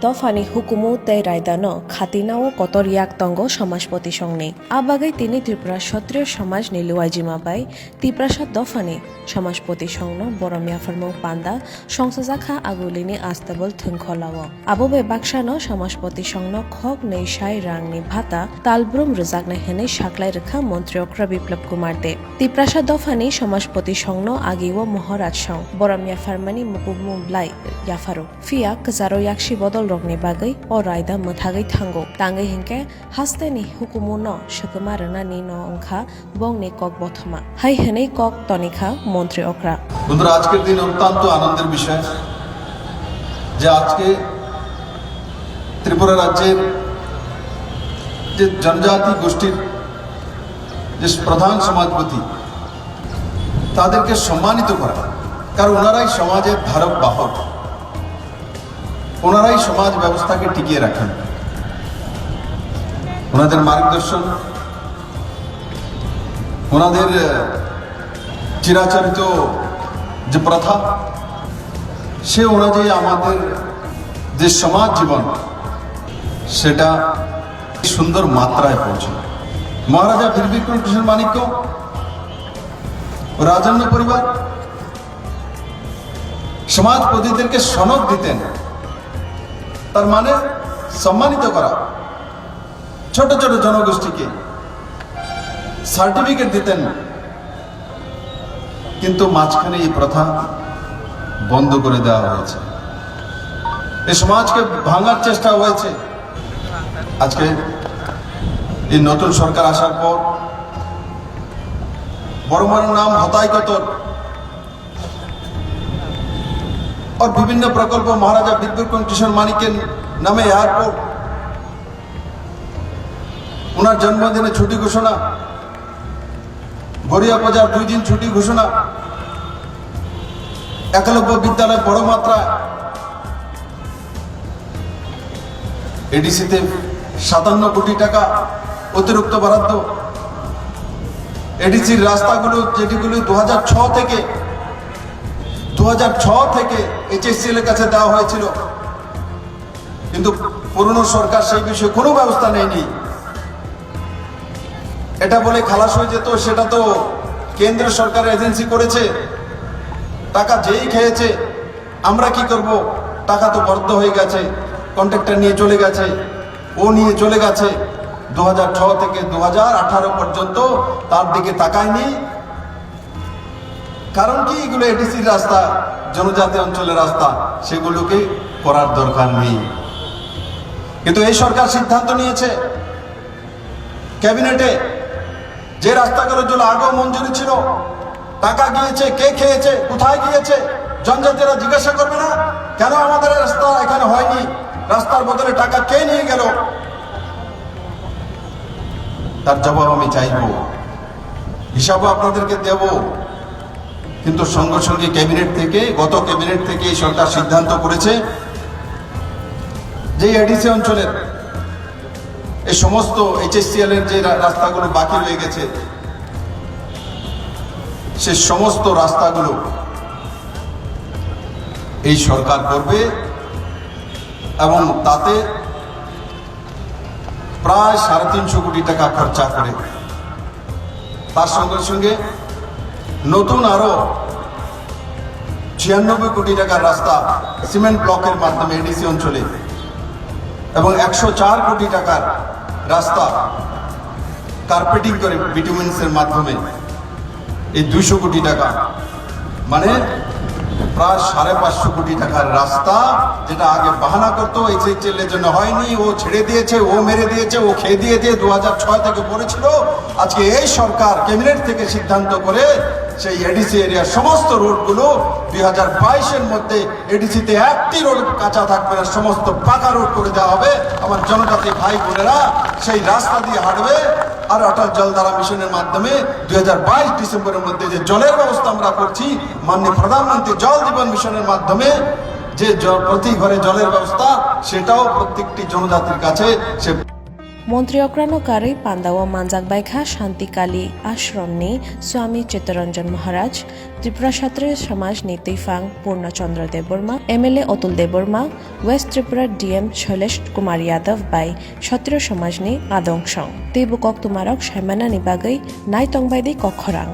দফানি হুকুমু তৈ রায়দানো খাতিনাও কতরিয়াক তঙ্গ সমাজপতি সংনি আবাগাই তিনি ত্রিপুরা সত্রিয় সমাজ নিলুয়াইজিমা বাই ত্রিপ্রাসাদ দফানি সমাজপতি সংন বরমিয়া ফরমং পান্দা সংসাজাখা আগুলিনি আস্তাবল থুংখলাও আববে বাক্সানো সমাজপতি সংন খক নেইশাই রাংনি ভাতা তালব্রুম রোজাকনা হেনে সাকলাই রেখা মন্ত্রী অক্রা বিপ্লব কুমার দে ত্রিপ্রাসাদ দফানি সমাজপতি সংন আগিও মহারাজ সং বরমিয়া ফারমানি মুকুমুবলাই ইয়াফারো ফিয়া কাজারো ইয়াকশি বদল রগনি বাগৈ ও রায়দা মথাগৈ থাঙ্গো তাঙ্গৈ হিংকে হাস্তেনি হুকুমু ন সকমা রানানি ন অংখা বংনি কক বথমা হাই হেনেই কক তনিখা মন্ত্রী অক্রা। বন্ধুরা, আজকের দিন অত্যন্ত আনন্দের বিষয় যে আজকে ত্রিপুরা রাজ্যের যে জনজাতি গোষ্ঠীর যে প্রধান সমাজপতি তাদেরকে সম্মানিত করা, কারণ ওনারাই সমাজের ধারক বাহক, ওনারাই সমাজ ব্যবস্থাকে টিকিয়ে রাখেন। ওনাদের মার্গদর্শন, ওনাদের চিরাচরিত যে প্রথা, সে অনুযায়ী আমাদের যে সমাজ জীবন সেটা সুন্দর মাত্রায় পৌঁছে। মহারাজা বীর বিক্রম কৃষ্ণ মাণিক্য রাজন্য পরিবার সমাজপতিদেরকে সনদ দিতেন, তার মানে সম্মানিত করা। ছোট ছোট জনগোষ্ঠীকে সার্টিফিকেট দিতেন, কিন্তু মাঝখানে এই প্রথা বন্ধ করে দেওয়া হয়েছে। এই সমাজকে ভাঙার চেষ্টা হয়েছে। আজকে এই নতুন সরকার আসার পর বড় বড় নাম হতাইকতর और विभिन्न प्रकल्प महाराजा बीर बिक्रम कृष्ण माणिक्य नामे एयरपोर्ट, उनार जन्मदिने छुट्टी घोषणा, गड़िया बाजार 2 दिन छुट्टी घोषणा, एकलव्य विद्यालय बड़ मात्रा, एडिसीते 57 कोटी टाका अतिरिक्त बরাদ্দ, एडिसिर रास्तागुलो जेटिगुलो 2006 থেকে এইচএসসিএল এর কাছে দেওয়া হয়েছিল, কিন্তু পুরনো সরকার সেই বিষয়ে কোনো ব্যবস্থা নেয়নি। এটা বলে খালাস হয়ে যেত, সেটা তো কেন্দ্র সরকারের এজেন্সি করেছে, টাকা যেই খেয়েছে। আমরা কি করব? টাকা তো বরাদ্দ হয়ে গেছে, কন্ট্রাক্টর নিয়ে চলে গেছে, ও নিয়ে চলে গেছে। 2006 থেকে 2018 পর্যন্ত তার দিকে তাকায়নি। কারণ কি? এগুলো এডিসির রাস্তা, জনজাতি অঞ্চলের রাস্তা, সেগুলোকে করার দরকার নেই। কিন্তু এই সরকার সিদ্ধান্ত নিয়েছে ক্যাবিনেটে, যে রাস্তাগুলোর জন্য আগেও মঞ্জুরি ছিল, টাকা গিয়েছে, কে খেয়েছে, কোথায় গিয়েছে, জনজাতিরা জিজ্ঞাসা করবে না কেন আমাদের রাস্তা এখানে হয়নি, রাস্তার বদলে টাকা কে নিয়ে গেল? তার জবাব আমি চাইব, হিসাবও আপনাদেরকে দেব। কিন্তু সঙ্গে সঙ্গে ক্যাবিনেট থেকে, গত ক্যাবিনেট থেকে এই সরকার সিদ্ধান্ত করেছে যে এডিসি অঞ্চলের এই সমস্ত এইচএসসিএল এর যে রাস্তাগুলো বাকি রয়ে গেছে, সে সমস্ত রাস্তাগুলো এই সরকার করবে, এবং তাতে প্রায় 350 কোটি টাকা খরচা করে। তার সঙ্গে সঙ্গে নতুন আরো 96 কোটি টাকার রাস্তা সিমেন্ট ব্লকের মাধ্যমে এডিসি অঞ্চলে, এবং 104 কোটি টাকার রাস্তা কার্পেটিং করে বিটুমিনসের মাধ্যমে, এই 200 কোটি টাকা, মানে প্রায় 550 কোটি টাকার রাস্তা, যেটা আগে বাহানা করতো এইচএসএল এর জন্য হয়নি, ও ছেড়ে দিয়েছে, ও মেরে দিয়েছে, ও খেয়ে দিয়েছে, 2006 থেকে পড়েছিল। আজকে এই সরকার ক্যাবিনেট থেকে সিদ্ধান্ত করে সেই এডিসি এরিয়ার সমস্ত রোডগুলো 2022-এর মধ্যে এডিসিতে একটি রোড কাঁচা থাকবে না, সমস্ত পাকা রোড করে দেওয়া হবে। আমার জনজাতি ভাই বোনেরা সেই রাস্তা দিয়ে হাঁটবে। আর অটল জলধারা মিশনের মাধ্যমে 2022 ডিসেম্বরের মধ্যে যে জলের ব্যবস্থা আমরা করছি, মাননীয় প্রধানমন্ত্রী জল জীবন মিশনের মাধ্যমে যে প্রতি ঘরে জলের ব্যবস্থা, সেটাও প্রত্যেকটি জনজাতির কাছে সে মন্ত্রী অক্রানকারী পান্দাও মানজাক বাইখা শান্তিকালী আশ্রমনি স্বামী চিত্তরঞ্জন মহারাজ ত্রিপুরা ক্ষত্রিয় সমাজ নীতিফাং Purnachandra Debbarma MLA Atul Debbarma West Tripura DM Shailesh Kumar Yadav बाई क्षत्रिय समाजनि आदंसं तेबुकक तुमारक सायमानानि बागै नायतंबायदि कखरां।